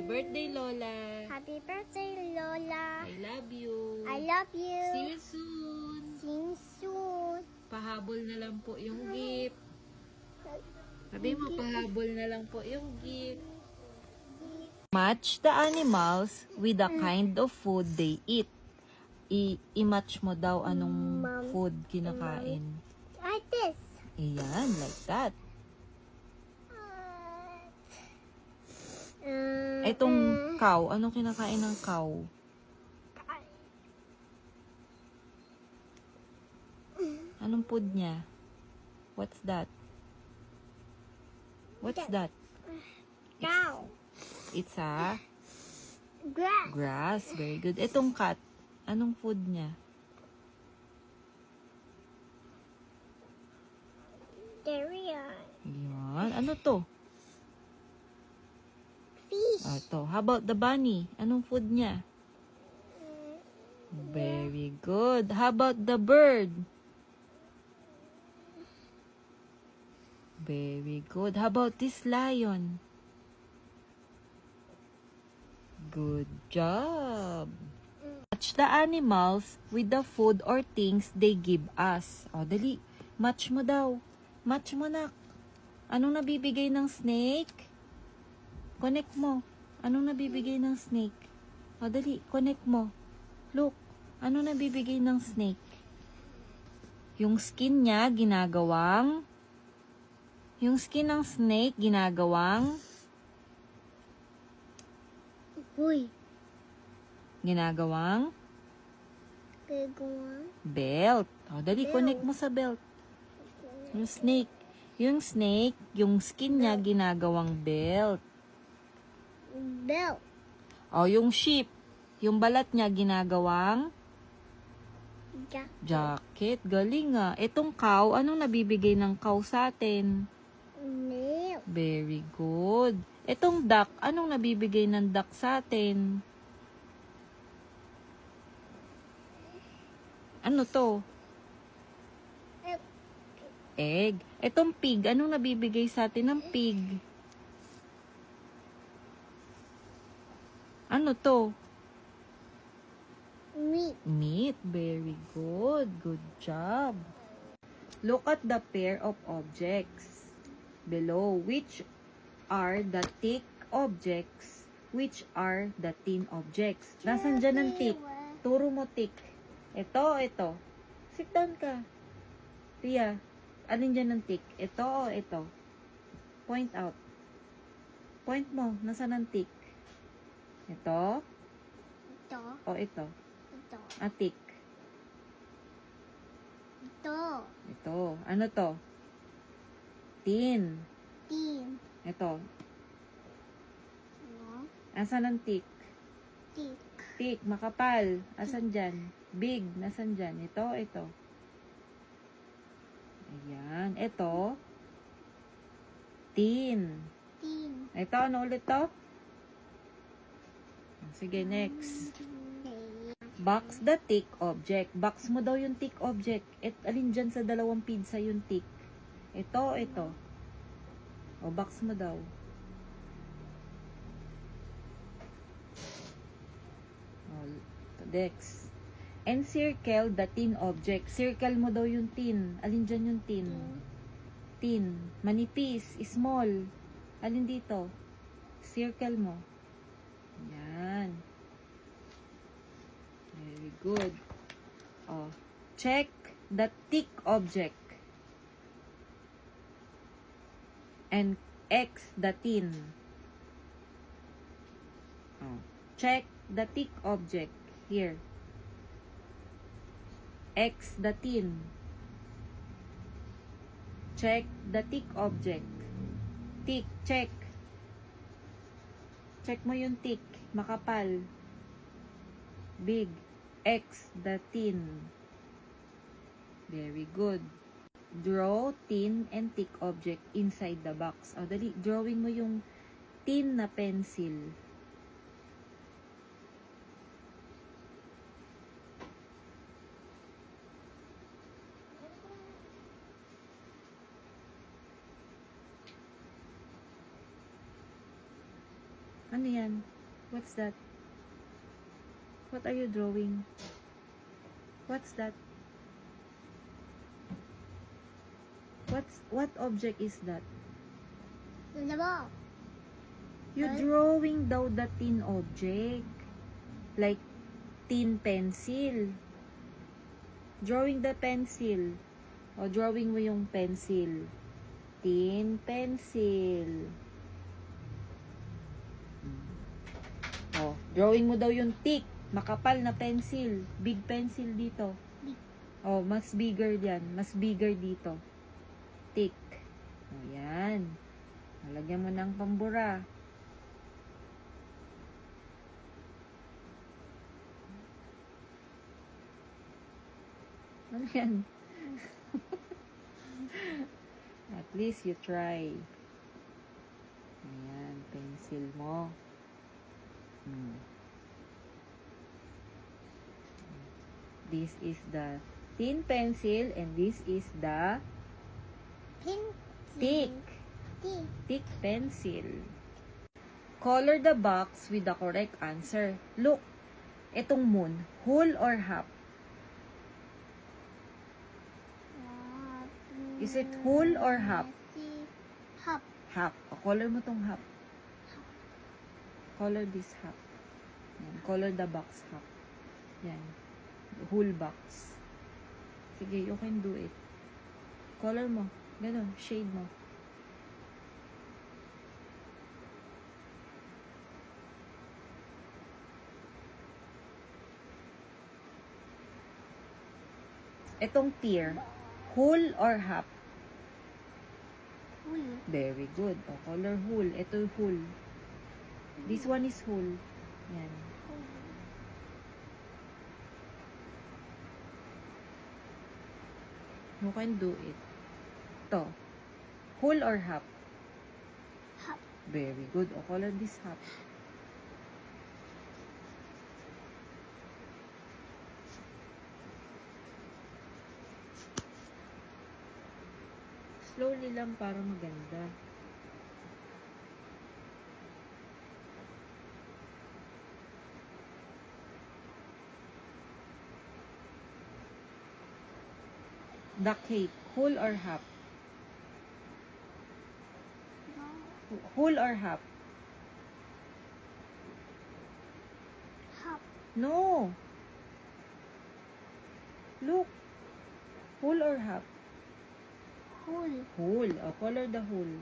birthday, Lola. Happy birthday, Lola. I love you. I love you. See you soon. See you soon. Pahabol na lang po yung gift. Sabi mo, pahabol na lang po yung gift. Match the animals with the kind of food they eat. I-match mo daw anong food kinakain. Like this. Ayan, like that. Itong cow, anong kinakain ng cow? Anong food niya? What's that? What's that? Cow. It's a Grass. grass. Very good. Itong cat, anong food niya? Durian. Ayan. Ano to? Fish. Ito. How about the bunny? Anong food niya? Very good. How about the bird? Very good. How about this lion? Good job. Match the animals with the food or things they give us. O, dali. Match mo daw. Match mo, nak. Anong nabibigay ng snake? Connect mo. Anong nabibigay ng snake? O, dali. Connect mo. Look. Anong nabibigay ng snake? Yung skin niya, ginagawang... Yung skin ng snake, ginagawang... Uy. Ginagawang... Gagawang. Belt. O, dali. Connect mo sa belt. Yung snake. Yung snake, yung skin niya, ginagawang belt. Belt. O, yung sheep. Yung balat niya, ginagawang... Jacket. Galing ah. Itong cow, anong nabibigay ng cow sa atin? Milk. Very good. Itong duck, anong nabibigay ng duck sa atin? Ano to? Egg. Itong pig, anong nabibigay sa atin ng pig? Ano to? Meat. Meat. Very good. Good job. Look at the pair of objects below. Which are the tick objects? Which are the tin objects? Nasaan dyan ang tick? Turo mo tick. Ito, ito. Sit down ka. Ria, alin dyan ang tick? Ito o ito? Point out. Point mo. Nasaan ang tick? Ito? Ito. O ito? Ito. A tick. Ito. Ito. Ano to? Tin. Tin. Ito. No. Asan ang tick? Tick. Tick. Makapal. Asan dyan? Big. Nasaan dyan? Ito, ito. Ayan. Ito. Tin. Tin. Ito. Ano ulit to? Sige, next. Box the tick object. Box mo daw yung tick object. Alin dyan sa dalawang pizza yung tick? Ito, ito. O, box mo daw. O, next. Encircle the tin object. Circle mo daw yung tin. Alin dyan yung tin? Tin. Manipis. Small. Alin dito? Circle mo. Yan. Very good. Oh, check the tick object. And X the tin. Oh, check the tick object. Here. X the tin. Check the tick object. Tick, check. Check mo yung tick. Makapal. Big. X the tin. Very good. Draw tin and tick object inside the box. O, dali. Drawing mo yung tin na pencil. Ano yan? What's that? What are you drawing? What's that? What object is that? The ball. You're What? drawing daw the tin object. Like tin pencil. Drawing the pencil. O, drawing mo yung pencil. Tin pencil. O, drawing mo daw yung thick. Makapal na pencil. Big pencil dito. Big. O, mas bigger yan. Mas bigger dito. Thick. O, yan. Lagyan mo ng pambura. Ano yan? At least you try. Ayan, pencil mo. This is the thin pencil and this is the Pink. thick. Thick. Thick pencil. Color the box with the correct answer. Look, itong moon, whole or half? Is it whole or half? Half. Half. O, color mo tong half. Color this half. Yan. Color the box half. Yan. The whole box. Sige, you can do it. Color mo. Ganon. Shade mo. Itong tear, whole or half? Whole. Very good. O, color whole. Ito whole. This one is whole. Yan. You can do it. Ito. Whole or half? Half. Very good. O, color this half. Slowly lang para maganda. The cake, whole or half? Whole or half? Half. No. Look. Whole or half? Whole. Whole. O, color the whole.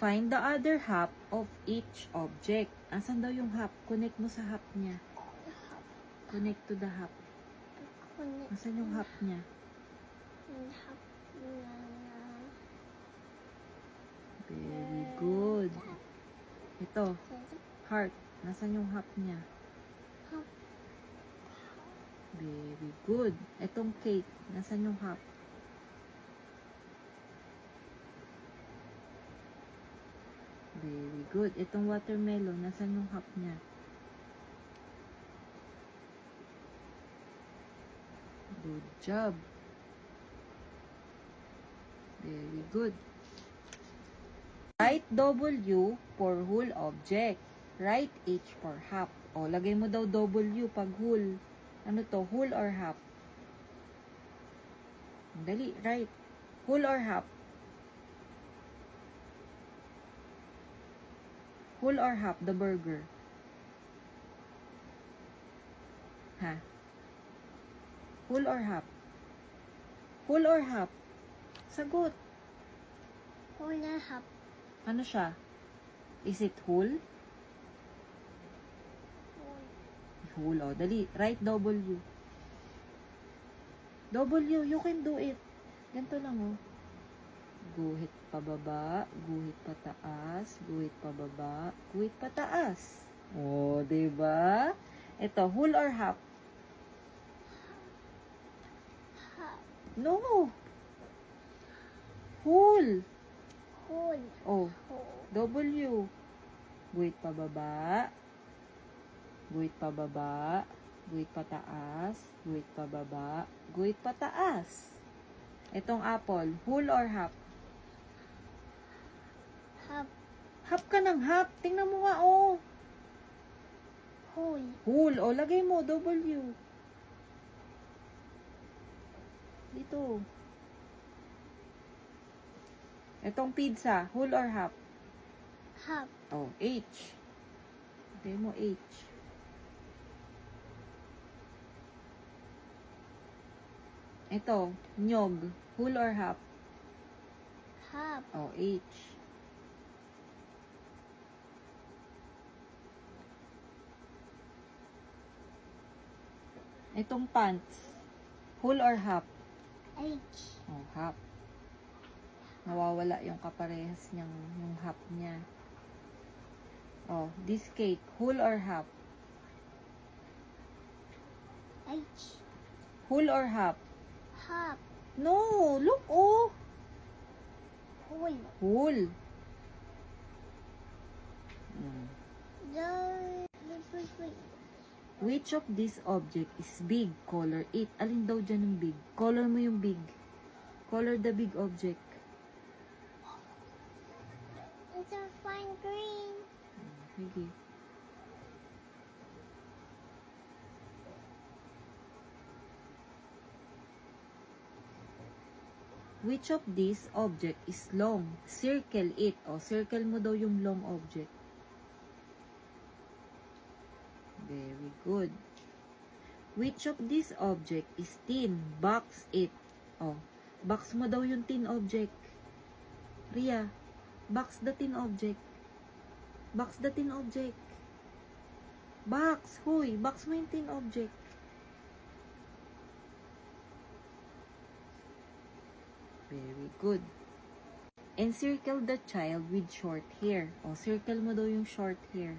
Find the other half of each object. Asan daw yung half? Connect mo sa half niya. Connect to the half. Asan yung half niya? Half. Very good. Ito, heart. Nasaan yung half niya? Half. Very good. Itong cake. Nasaan yung half? Very good. Itong watermelon. Nasaan yung half niya? Good job. Very good. Write W for whole object. Write H for half. O, lagay mo daw W pag whole. Ano to? Whole or half? Dali, write. Whole or half? Whole or half the burger? Ha? Whole or half? Whole or half? Sagot. Whole na half. Ano siya? Is it whole? Whole. Whole. O, dali. Write W. W. You can do it. Ganito lang, oh. Guhit pababa, guhit pataas, guhit pababa, guhit pataas. O, diba? Ito, whole or half? Half. No. Whole. Whole. Oh, Whole. W. Guhit pababa. Guhit pababa. Guhit pataas. Guhit pababa. Guhit pataas. Itong apple, whole or half? Half. Half ka ng half. Tingnan mo nga, oh. Whole. Whole. O, lagay mo, W. Dito. Itong pizza, whole or half? Half. Oh, H. Lagay mo, H. Ito, nyog, whole or half? Half. Oh, H. Itong pants, whole or half? H. Oh, half. Nawawala yung kaparehas niyang yung half niya. Oh, this cake, whole or half? H. Whole or half? Half. No, look, oh. Whole. Whole. Mm. Wait. Which of these object is big? Color it. Alin daw dyan yung big? Color mo yung big. Color the big object. It's a fine green. Sige. Which of these object is long? Circle it. O, circle mo daw yung long object. Very good. Which of these object is thin? Box it. O, box mo daw yung thin object. Ria, box the thin object. Box the thin object. Box. Hoy, box mo yung thin object. Very good. Encircle the child with short hair. O, circle mo daw yung short hair.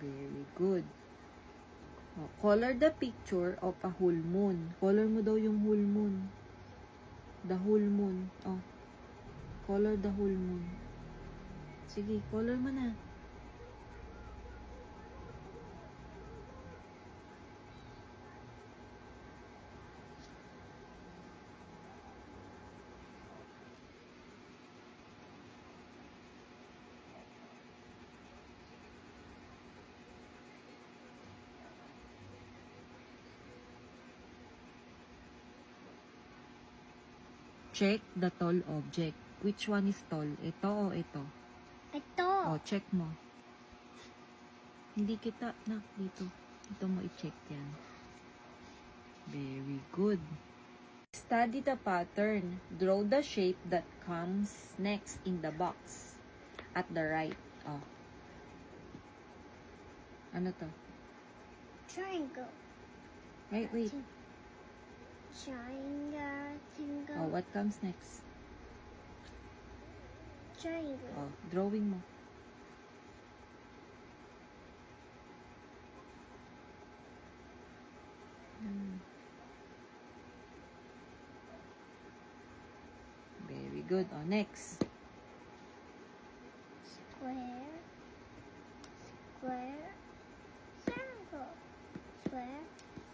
Very good. O, color the picture of a whole moon. Color mo daw yung whole moon. The whole moon. O, color the whole moon. Sige, color mo na. Check the tall object. Which one is tall? Ito o ito? Ito. O, check mo. Hindi kita, na, dito. Ito mo i-check yan. Very good. Study the pattern. Draw the shape that comes next in the box. At the right. O. Ano to? Triangle. Wait. Triangle. Oh, what comes next? Triangle. Oh, drawing mo. Very good. Oh, next. Square. Square. Circle. Square.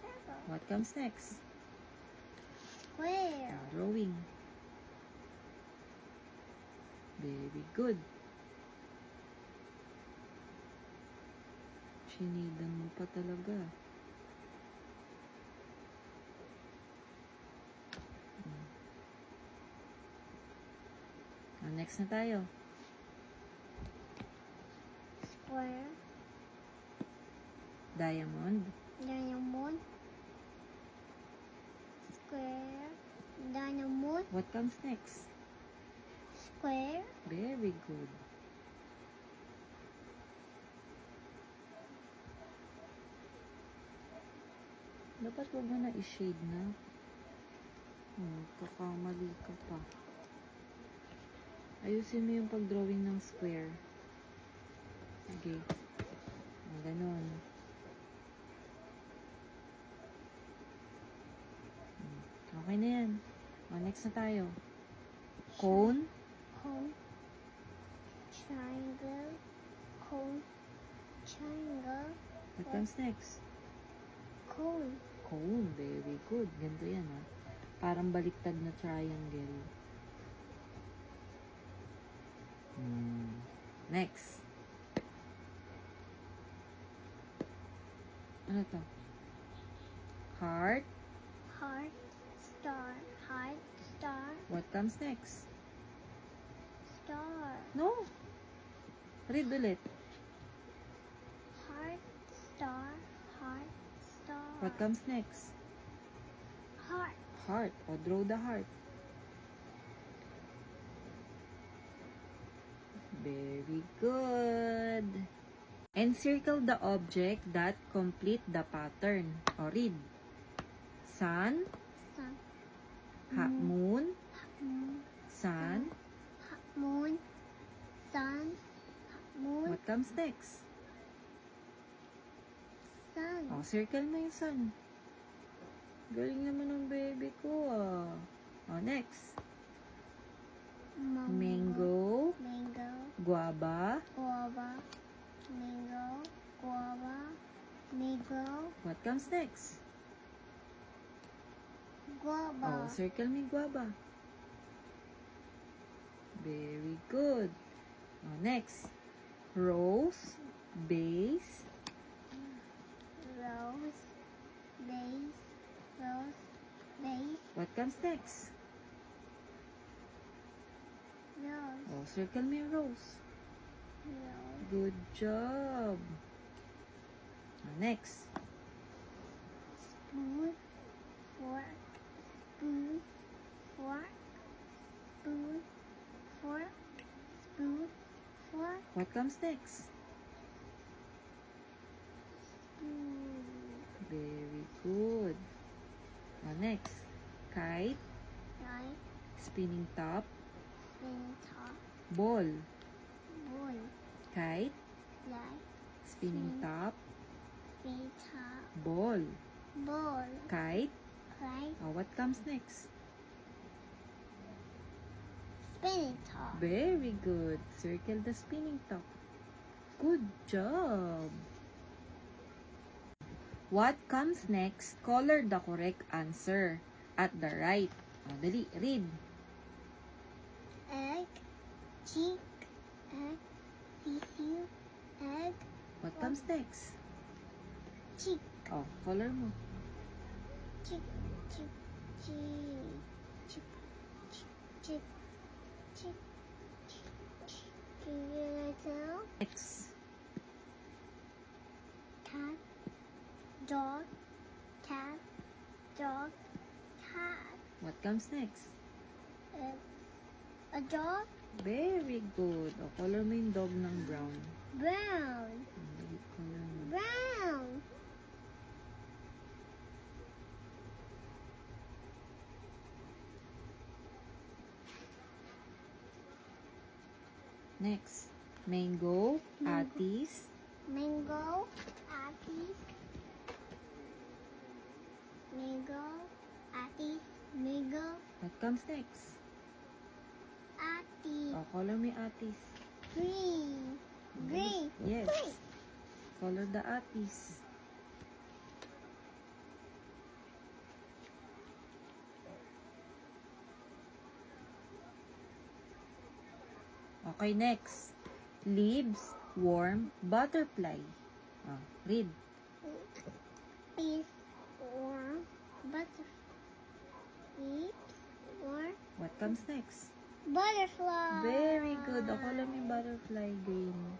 Circle. What comes next? Square. Oh, drawing. Very good. Sinidan mo pa talaga. Oh, next na tayo. Square. Diamond. Diamond. Square. Diamond. What comes next? Square. Very good. Dapat wag mo na i-shade na. Kakamali ka pa. Ayusin mo yung pag-drawing ng square. Sige. Ganon. Okay na yan. Next na tayo. Cone. Cone. Triangle. Cone. Triangle. What comes next? Cone. Cone. Very good. Ganito yan, ha? Parang baliktad na triangle. Next. Ano to? Heart. Heart. Star. Heart. Star. What comes next? Star. No. Read ulit. Heart. Star. Heart. Star. What comes next? Heart. Heart. O, draw the heart. Very good. Encircle the object that complete the pattern. O, read. Sun, Sun. moon, Moon. sun. Moon. Sun. Moon. What comes next? Sun. O, circle mo yung sun. Galing naman ng baby ko, ah. O, next. Mango, Mango. guava. Guava. Mango. Guava. Mango. What comes next? Guava. Oh, circle me guava. Very good. Oh, next. Rose, base. Rose. Base. Rose. Base. What comes next? Rose. Oh, circle me rose. Rose. Good job. Oh, next. Spoon. Fork. Spoon. Fork. Spoon. Fork. Spoon. Fork. What comes next? Spoon. Very good. Oh, next. Kite, Right. spinning top, Spinning top. ball. Boy. Kite, Right. spinning top, Spinning top. ball. Ball. Kite. Right. Oh, what comes next? Spinning top. Very good. Circle the spinning top. Good job. What comes next? Color the correct answer at the right. Oh, dali, read. Egg. Cheek. Egg. Sisiu. Egg. What comes next? Cheek. Oh, color mo. Cheek. Cheek. Cheek. Cheek. Cheek. Cheek. Cheek. Little. Next. Cat. Dog. Cat. Dog. Cat. What comes next? A dog. Very good. Oh, color mo yung dog ng brown. Brown. Dali, color mo. Brown. Next. Mango, atis, Mango. Apple. Mango. Apple. Mango. what comes next? Apple. Oh, color mo yung atis. Green. Green. Yes. Green. Color the atis. Okay, next. Leaves, worm, butterfly. Oh, read. Peace. Or butterfly. Leaves. Or What comes next? butterfly. Very good. Ako lang yung butterfly green.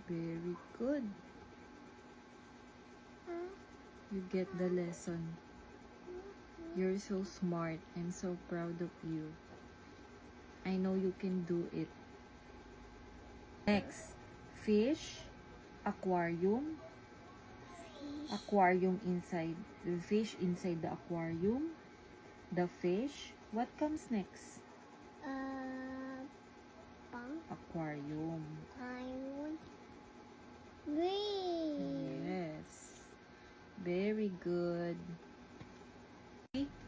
Very good. You get the lesson. You're so smart. I'm so proud of you. I know you can do it. Next, fish, aquarium, aquarium inside, the fish inside the aquarium, the fish. What comes next? Pang. Aquarium. Iron. Green. Yes. Very good.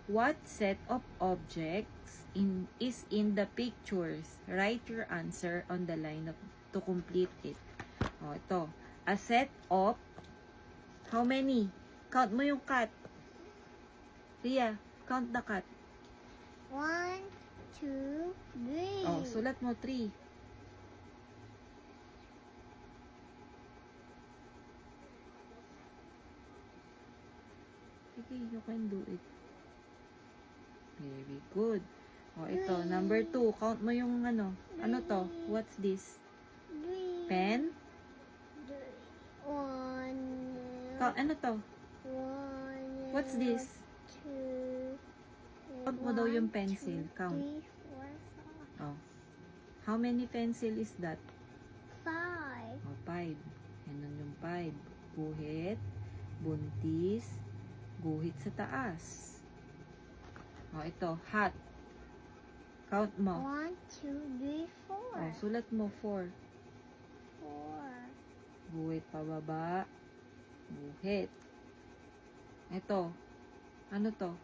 What set of objects is in the pictures? Write your answer on the line to complete it. O, ito. A set of, how many? Count mo yung cat. Ria, count the cat. 1, 2, 3. Oh, sulat mo 3. Sige, you can do it. Very good. Oh, ito, number 2. Count mo yung ano. Ano to? What's this? 3. Pen? 1. Ano to? 1. What's this? 2. Count mo daw yung pencil. Count. 3, 4, Oh. How many pencil is that? 5. Oh, 5. Yan yung 5. Guhit, buntis, guhit sa taas. Oh, ito, hat. Count mo. 1, 2, 3, 4. Oh, sulat mo 4. 4. Guhit pababa. Guhit. Ito. Ano to?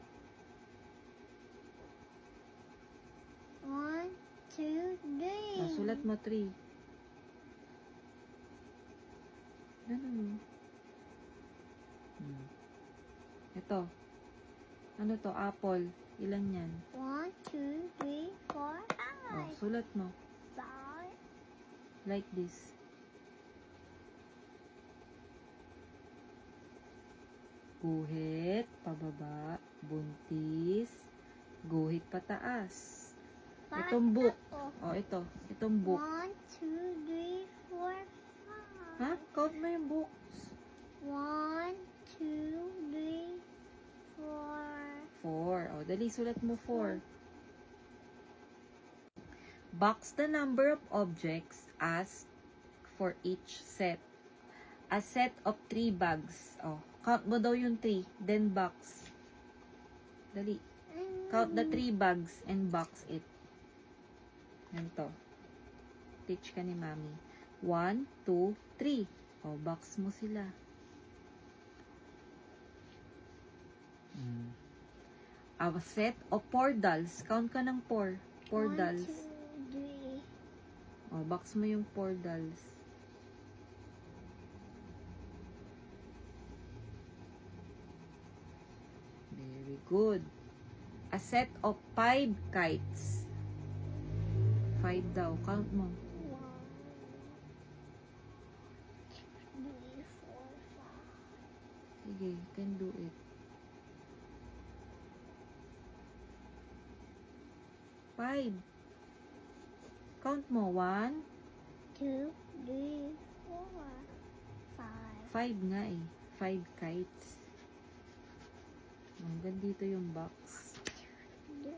1, 2, 3. Oh, sulat mo 3. Ganun mo. Ito. Ano to? Apple. Ilan yan? 1, 2, 3, 4, Oh, 5. sulat mo. 5. Like this. Guhit, pababa, buntis, guhit pataas. Itong book. Oh, ito. Itong book. 1, 2, 3, 4, 5. Ha? Count mo yung books. 1, 2, 3, 4. 4. Oh, dali, sulat mo 4. Box the number of objects as for each set. A set of 3 bags. Oh, count mo daw yung 3, then box. Dali. Count the 3 bags and box it. Ganito. Teach ka ni Mami. 1, 2, 3. Oh, box mo sila. A set of 4 dolls. Count ka ng 4. 4 dolls. 1, 2, 3. Oh, box mo yung 4 dolls. Very good. A set of 5 kites. 5 daw. Count mo. 1, 2, 3, 4, 5. Sige, you can do it. 5. Count mo. 1, 2, 3, 4, 5. 5 nga eh. 5 kites. Hanggang dito yung box. 3.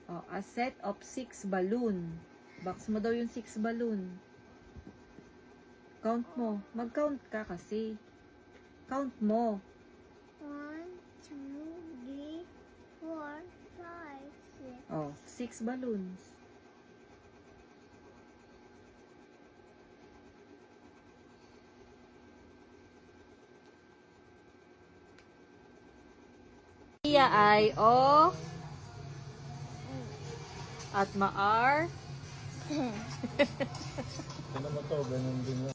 Oh, a set of 6 balloon. Box mo daw yung 6 balloon. Count mo. Mag-count ka kasi. Count mo. 1, 2, 3, 4, 5, 6. Oh, 6 balloons. Iya ay O at maar. Ano mo to? Ganun din